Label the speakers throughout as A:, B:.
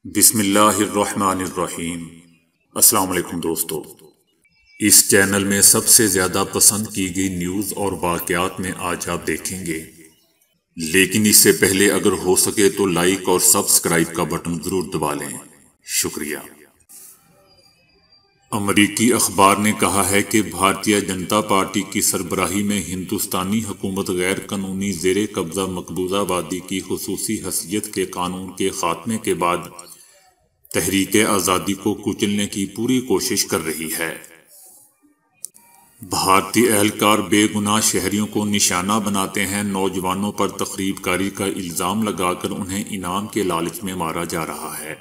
A: بسم اللہ الرحمن الرحیم۔ السلام علیکم دوستو، اس چینل میں سب سے زیادہ پسند کی گئی نیوز اور واقعات میں آج آپ دیکھیں گے، لیکن اس سے پہلے اگر ہو سکے تو لائک اور سبسکرائب کا بٹن ضرور دبا لیں، شکریہ۔ امریکی اخبار نے کہا ہے کہ بھارتیہ جنتا پارٹی کی سربراہی میں ہندوستانی حکومت غیر قانونی زیر قبضہ مقبوضہ وادی کی خصوصی حیثیت کے قانون کے خاتمے کے بعد تحریک آزادی کو کچلنے کی پوری کوشش کر رہی ہے۔ بھارتی اہلکار بے گناہ شہریوں کو نشانہ بناتے ہیں، نوجوانوں پر تخریب کاری کا الزام لگا کر انہیں انعام کے لالچ میں مارا جا رہا ہے۔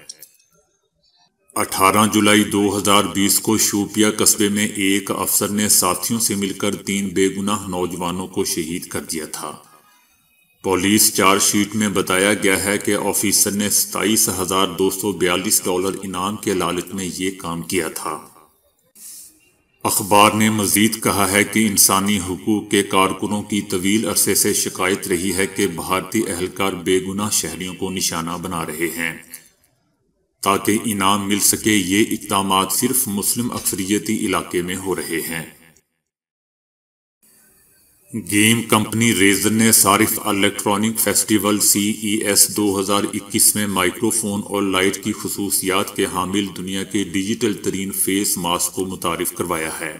A: 18 جولائی 2020 کو شوپیاں قصبے میں ایک افسر نے ساتھیوں سے مل کر 3 بے گناہ نوجوانوں کو شہید کر دیا تھا۔ پولیس چارج شیٹ میں بتایا گیا ہے کہ آفیسر نے $27,242 انعام کے لالچ میں یہ کام کیا تھا۔ اخبار نے مزید کہا ہے کہ انسانی حقوق کے کارکنوں کی طویل عرصے سے شکایت رہی ہے کہ بھارتی اہلکار بے گناہ شہریوں کو نشانہ بنا رہے ہیں تاکہ انعام مل سکے۔ یہ اقدامات صرف مسلم اکثریتی علاقے میں ہو رہے ہیں۔ گیم کمپنی ریزر نے صارف الیکٹرانک فیسٹیول CES 2021 میں مائکرو فون اور لائٹ کی خصوصیات کے حامل دنیا کے ڈیجیٹل ترین فیس ماسک کو متعارف کروایا ہے۔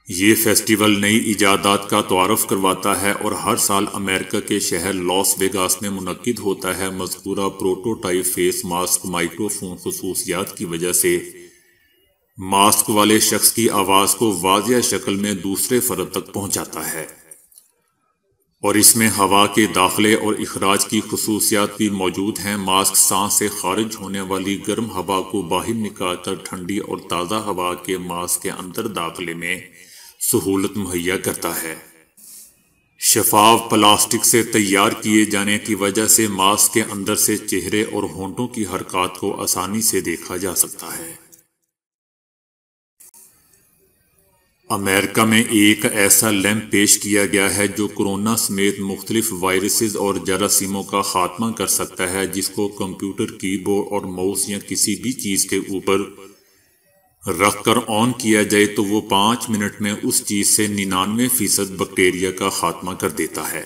A: یہ فیسٹیول نئی ایجادات کا تعارف کرواتا ہے اور ہر سال امریکہ کے شہر لاس ویگاس میں منعقد ہوتا ہے۔ مذکورہ prototype face mask microphone خصوصیات کی وجہ سے ماسک والے شخص کی آواز کو واضح شکل میں دوسرے فرد تک پہنچاتا ہے، اور اس میں ہوا کے داخلے اور اخراج کی خصوصیات بھی موجود ہیں۔ ماسک سانس سے خارج ہونے والی گرم ہوا کو باہر نکال کر ٹھنڈی اور تازہ ہوا کے ماسک کے اندر داخلے میں سہولت مہیا کرتا ہے۔ شفاف پلاسٹک سے تیار کیے جانے کی وجہ سے ماسک کے اندر سے چہرے اور ہونٹوں کی حرکات کو آسانی سے دیکھا جا سکتا ہے۔ امریکہ میں ایک ایسا لیمپ پیش کیا گیا ہے جو کورونا سمیت مختلف وائرسز اور جراثیموں کا خاتمہ کر سکتا ہے، جس کو کمپیوٹر کی بورڈ اور ماؤس یا کسی بھی چیز کے اوپر رکھ کر آن کیا جائے تو وہ 5 منٹ میں اس چیز سے 99% بیکٹیریا کا خاتمہ کر دیتا ہے۔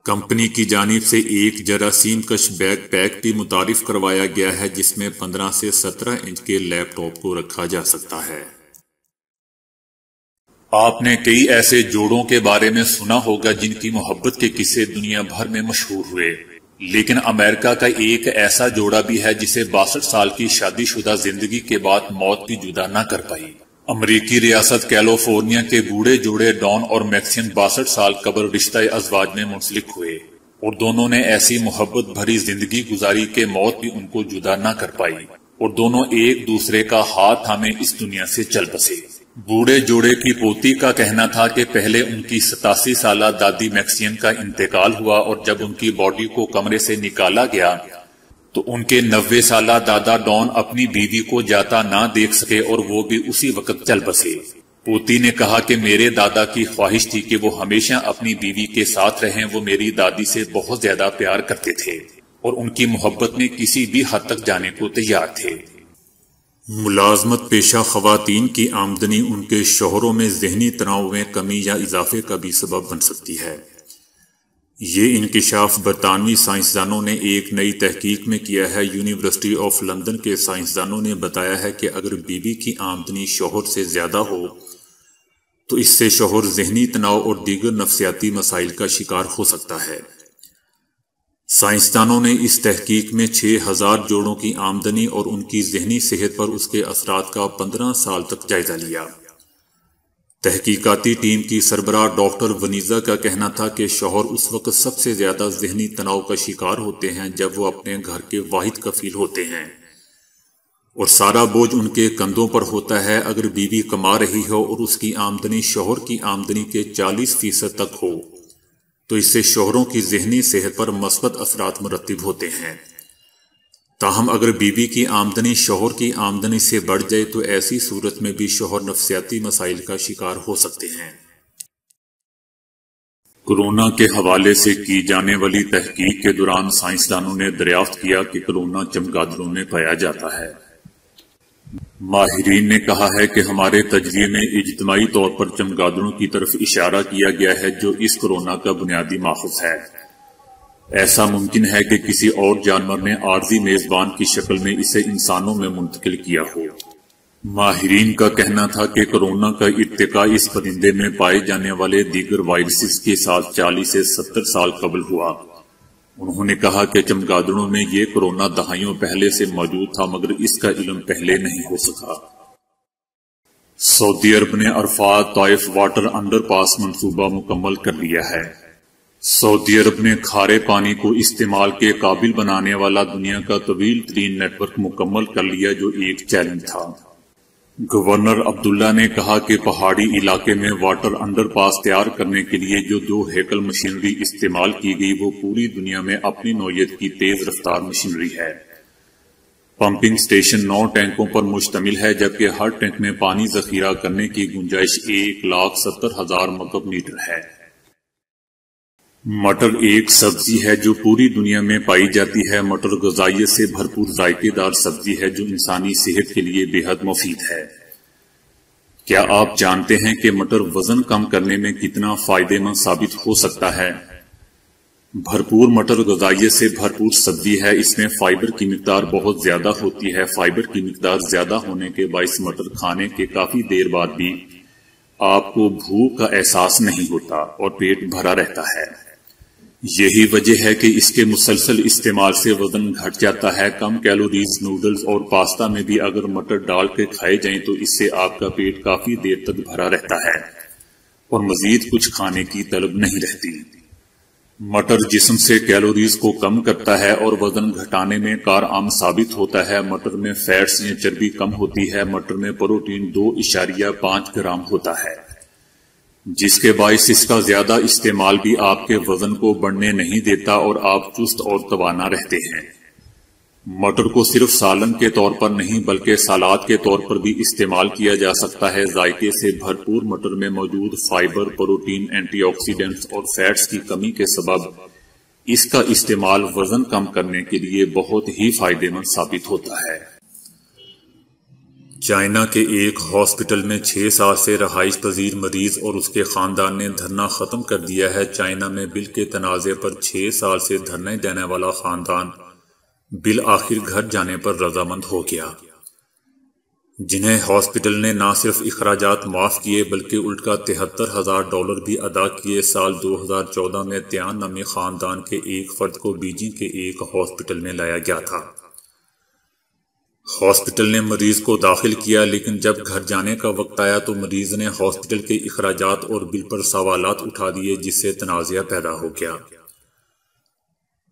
A: کمپنی کی جانب سے ایک جراثیم کش بیک پیک بھی متعارف کروایا گیا ہے جس میں 15 سے 17 انچ کے لیپ ٹاپ کو رکھا جا سکتا ہے۔ آپ نے کئی ایسے جوڑوں کے بارے میں سنا ہوگا جن کی محبت کے قصے دنیا بھر میں مشہور ہوئے، لیکن امریکہ کا ایک ایسا جوڑا بھی ہے جسے 62 سال کی شادی شدہ زندگی کے بعد موت بھی جدا نہ کر پائی۔ امریکی ریاست کیلیفورنیا کے بوڑھے جوڑے ڈان اور میکسین 62 سال قبل رشتہ ازواج میں منسلک ہوئے، اور دونوں نے ایسی محبت بھری زندگی گزاری کہ موت بھی ان کو جدا نہ کر پائی، اور دونوں ایک دوسرے کا ہاتھ تھامے اس دنیا سے چل بسے۔ بوڑھے جوڑے کی پوتی کا کہنا تھا کہ پہلے ان کی 87 سالہ دادی میکسین کا انتقال ہوا، اور جب ان کی باڈی کو کمرے سے نکالا گیا تو ان کے 90 سالہ دادا ڈان اپنی بیوی کو جاتا نہ دیکھ سکے اور وہ بھی اسی وقت چل بسے۔ پوتی نے کہا کہ میرے دادا کی خواہش تھی کہ وہ ہمیشہ اپنی بیوی کے ساتھ رہیں، وہ میری دادی سے بہت زیادہ پیار کرتے تھے اور ان کی محبت میں کسی بھی حد تک جانے کو تیار تھے۔ ملازمت پیشہ خواتین کی آمدنی ان کے شوہروں میں ذہنی تناؤ میں کمی یا اضافے کا بھی سبب بن سکتی ہے۔ یہ انکشاف برطانوی سائنسدانوں نے ایک نئی تحقیق میں کیا ہے۔ یونیورسٹی آف لندن کے سائنسدانوں نے بتایا ہے کہ اگر بیوی کی آمدنی شوہر سے زیادہ ہو تو اس سے شوہر ذہنی تناؤ اور دیگر نفسیاتی مسائل کا شکار ہو سکتا ہے۔ سائنسدانوں نے اس تحقیق میں 6000 جوڑوں کی آمدنی اور ان کی ذہنی صحت پر اس کے اثرات کا 15 سال تک جائزہ لیا۔ تحقیقاتی ٹیم کی سربراہ ڈاکٹر ونیزا کا کہنا تھا کہ شوہر اس وقت سب سے زیادہ ذہنی تناؤ کا شکار ہوتے ہیں جب وہ اپنے گھر کے واحد کفیل ہوتے ہیں اور سارا بوجھ ان کے کندھوں پر ہوتا ہے۔ اگر بیوی کما رہی ہو اور اس کی آمدنی شوہر کی آمدنی کے 40% تک ہو تو اس سے شوہروں کی ذہنی صحت پر مثبت اثرات مرتب ہوتے ہیں۔ تاہم اگر بیوی کی آمدنی شوہر کی آمدنی سے بڑھ جائے تو ایسی صورت میں بھی شوہر نفسیاتی مسائل کا شکار ہو سکتے ہیں۔ کورونا کے حوالے سے کی جانے والی تحقیق کے دوران سائنسدانوں نے دریافت کیا کہ کورونا چمگادڑوں میں پایا جاتا ہے۔ ماہرین نے کہا ہے کہ ہمارے تجزیے میں اجتماعی طور پر چمگادڑوں کی طرف اشارہ کیا گیا ہے جو اس کورونا کا بنیادی ماخذ ہے۔ ایسا ممکن ہے کہ کسی اور جانور نے عارضی میزبان کی شکل میں اسے انسانوں میں منتقل کیا ہو۔ ماہرین کا کہنا تھا کہ کورونا کا ارتقاء اس پرندے میں پائے جانے والے دیگر وائرسز کے ساتھ 40 سے 70 سال قبل ہوا۔ انہوں نے کہا کہ چمگادڑوں میں یہ کورونا دہائیوں پہلے سے موجود تھا مگر اس کا علم پہلے نہیں ہو سکا۔ سعودی عرب نے عرفات طائف واٹر انڈر پاس منصوبہ مکمل کر لیا ہے۔ سعودی عرب نے کھارے پانی کو استعمال کے قابل بنانے والا دنیا کا طویل ترین نیٹ ورک مکمل کر لیا جو ایک چیلنج تھا۔ گورنر عبداللہ نے کہا کہ پہاڑی علاقے میں واٹر انڈر پاس تیار کرنے کے لیے جو 2 ہیکل مشینری استعمال کی گئی وہ پوری دنیا میں اپنی نوعیت کی تیز رفتار مشینری ہے۔ پمپنگ سٹیشن 9 ٹینکوں پر مشتمل ہے جبکہ ہر ٹینک میں پانی ذخیرہ کرنے کی گنجائش 1,70,000 مکعب میٹر ہے۔ مٹر ایک سبزی ہے جو پوری دنیا میں پائی جاتی ہے۔ مٹر غذائیت سے بھرپور ذائقے دار سبزی ہے جو انسانی صحت کے لیے بے حد مفید ہے۔ کیا آپ جانتے ہیں کہ مٹر وزن کم کرنے میں کتنا فائدہ مند ثابت ہو سکتا ہے؟ بھرپور مٹر غذائیت سے بھرپور سبزی ہے۔ اس میں فائبر کی مقدار بہت زیادہ ہوتی ہے۔ فائبر کی مقدار زیادہ ہونے کے باعث مٹر کھانے کے کافی دیر بعد بھی آپ کو بھوک کا احساس نہیں ہوتا اور پیٹ بھرا رہتا ہے۔ یہی وجہ ہے کہ اس کے مسلسل استعمال سے وزن گھٹ جاتا ہے۔ کم کیلوریز نوڈلز اور پاستا میں بھی اگر مٹر ڈال کے کھائے جائیں تو اس سے آپ کا پیٹ کافی دیر تک بھرا رہتا ہے اور مزید کچھ کھانے کی طلب نہیں رہتی۔ مٹر جسم سے کیلوریز کو کم کرتا ہے اور وزن گھٹانے میں کارآمد ثابت ہوتا ہے۔ مٹر میں فیٹس یا چربی کم ہوتی ہے۔ مٹر میں پروٹین 2.5 گرام ہوتا ہے جس کے باعث اس کا زیادہ استعمال بھی آپ کے وزن کو بڑھنے نہیں دیتا اور آپ چست اور توانا رہتے ہیں۔ مٹر کو صرف سالن کے طور پر نہیں بلکہ سلاد کے طور پر بھی استعمال کیا جا سکتا ہے۔ ذائقے سے بھرپور مٹر میں موجود فائبر، پروٹین، اینٹی آکسیڈنٹس اور فیٹس کی کمی کے سبب اس کا استعمال وزن کم کرنے کے لیے بہت ہی فائدہ مند ثابت ہوتا ہے۔ چائنا کے ایک ہاسپٹل میں 6 سال سے رہائش پذیر مریض اور اس کے خاندان نے دھرنا ختم کر دیا ہے۔ چائنا میں بل کے تنازع پر 6 سال سے دھرنے دینے والا خاندان بالآخر گھر جانے پر رضامند ہو گیا، جنہیں ہاسپٹل نے نہ صرف اخراجات معاف کیے بلکہ الٹا $73,000 بھی ادا کیے۔ سال 2014 میں تیان نامی خاندان کے ایک فرد کو بیجنگ کے ایک ہاسپٹل میں لایا گیا تھا۔ ہاسپٹل نے مریض کو داخل کیا لیکن جب گھر جانے کا وقت آیا تو مریض نے ہاسپٹل کے اخراجات اور بل پر سوالات اٹھا دیے جس سے تنازعہ پیدا ہو گیا۔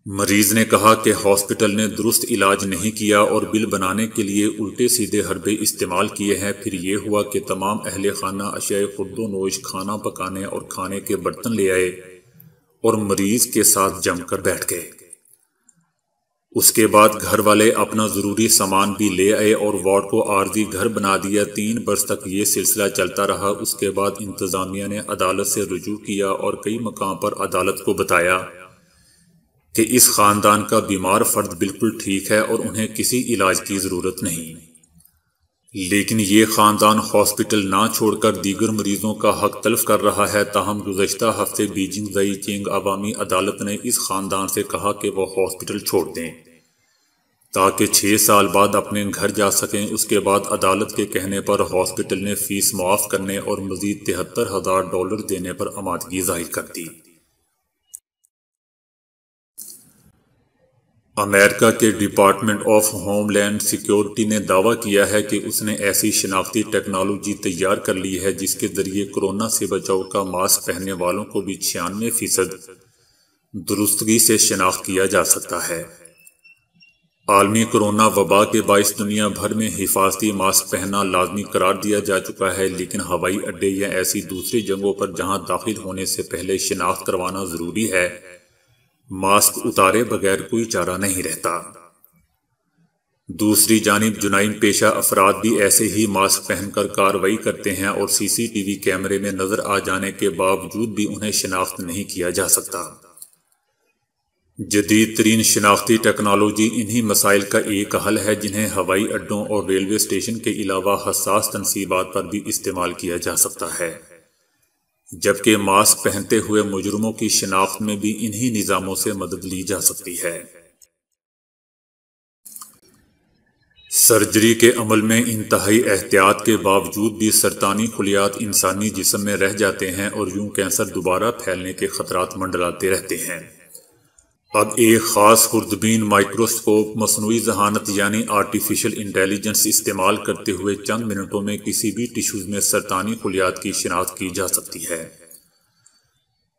A: مریض نے کہا کہ ہاسپٹل نے درست علاج نہیں کیا اور بل بنانے کے لیے الٹے سیدھے حربے استعمال کیے ہیں۔ پھر یہ ہوا کہ تمام اہل خانہ اشیاء خورد و نوش، کھانا پکانے اور کھانے کے برتن لے آئے اور مریض کے ساتھ جم کر بیٹھ گئے۔ اس کے بعد گھر والے اپنا ضروری سامان بھی لے آئے اور وارڈ کو عارضی گھر بنا دیا۔ 3 برس تک یہ سلسلہ چلتا رہا۔ اس کے بعد انتظامیہ نے عدالت سے رجوع کیا اور کئی مقام پر عدالت کو بتایا کہ اس خاندان کا بیمار فرد بالکل ٹھیک ہے اور انہیں کسی علاج کی ضرورت نہیں، لیکن یہ خاندان ہاسپٹل نہ چھوڑ کر دیگر مریضوں کا حق تلف کر رہا ہے۔ تاہم گزشتہ ہفتے بیجنگ زئی چینگ عوامی عدالت نے اس خاندان سے کہا کہ وہ ہاسپٹل چھوڑ دیں تاکہ 6 سال بعد اپنے گھر جا سکیں۔ اس کے بعد عدالت کے کہنے پر ہاسپٹل نے فیس معاف کرنے اور مزید $73,000 دینے پر آمادگی ظاہر کر دی۔ امریکہ کے Department of Homeland Security نے دعویٰ کیا ہے کہ اس نے ایسی شناختی ٹیکنالوجی تیار کر لی ہے جس کے ذریعے کورونا سے بچاؤ کا ماسک پہننے والوں کو بھی 96% درستگی سے شناخت کیا جا سکتا ہے۔ عالمی کورونا وبا کے باعث دنیا بھر میں حفاظتی ماسک پہننا لازمی قرار دیا جا چکا ہے، لیکن ہوائی اڈے یا ایسی دوسری جگہوں پر جہاں داخل ہونے سے پہلے شناخت کروانا ضروری ہے، ماسک اتارے بغیر کوئی چارہ نہیں رہتا۔ دوسری جانب جرائم پیشہ افراد بھی ایسے ہی ماسک پہن کر کارروائی کرتے ہیں اور سی سی ٹی وی کیمرے میں نظر آ جانے کے باوجود بھی انہیں شناخت نہیں کیا جا سکتا۔ جدید ترین شناختی ٹیکنالوجی انہی مسائل کا ایک حل ہے جنہیں ہوائی اڈوں اور ریلوے اسٹیشن کے علاوہ حساس تنصیبات پر بھی استعمال کیا جا سکتا ہے، جبکہ ماسک پہنتے ہوئے مجرموں کی شناخت میں بھی انہی نظاموں سے مدد لی جا سکتی ہے۔ سرجری کے عمل میں انتہائی احتیاط کے باوجود بھی سرطانی خلیات انسانی جسم میں رہ جاتے ہیں اور یوں کینسر دوبارہ پھیلنے کے خطرات منڈلاتے رہتے ہیں۔ اب ایک خاص خوردبین مائکروسکوپ مصنوعی ذہانت یعنی آرٹیفیشل انٹیلیجنس استعمال کرتے ہوئے چند منٹوں میں کسی بھی ٹیشوز میں سرطانی خلیات کی شناخت کی جا سکتی ہے۔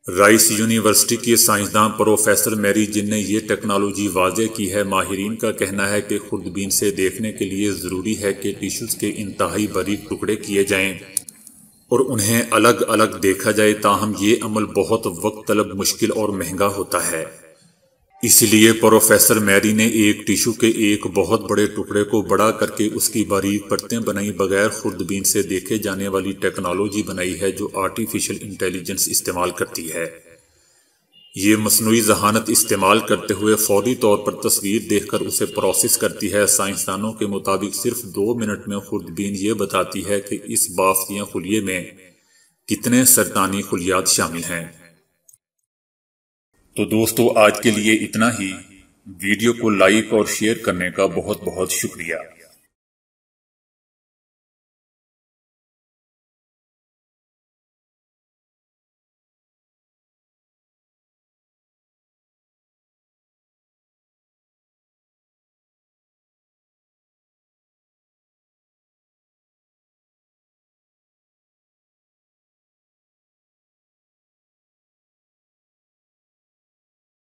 A: رائس یونیورسٹی کے سائنسداں پروفیسر میری جن نے یہ ٹیکنالوجی واضح کی ہے۔ ماہرین کا کہنا ہے کہ خوردبین سے دیکھنے کے لیے ضروری ہے کہ ٹیشوز کے انتہائی باریک ٹکڑے کیے جائیں اور انہیں الگ الگ دیکھا جائے، تاہم یہ عمل بہت وقت طلب، مشکل اور مہنگا ہوتا ہے۔ اس لیے پروفیسر میری نے ایک ٹیشو کے ایک بہت بڑے ٹکڑے کو بڑا کر کے اس کی باریک پرتیں بنائی بغیر خوردبین سے دیکھے جانے والی ٹیکنالوجی بنائی ہے جو آرٹیفیشل انٹیلیجنس استعمال کرتی ہے۔ یہ مصنوعی ذہانت استعمال کرتے ہوئے فوری طور پر تصویر دیکھ کر اسے پروسیس کرتی ہے۔ سائنسدانوں کے مطابق صرف 2 منٹ میں خوردبین یہ بتاتی ہے کہ اس بافتیاں خلیے میں کتنے سرطانی خلیات شامل ہیں۔ تو دوستو آج کے لیے اتنا ہی۔ ویڈیو کو لائک اور شیئر کرنے کا بہت بہت شکریہ۔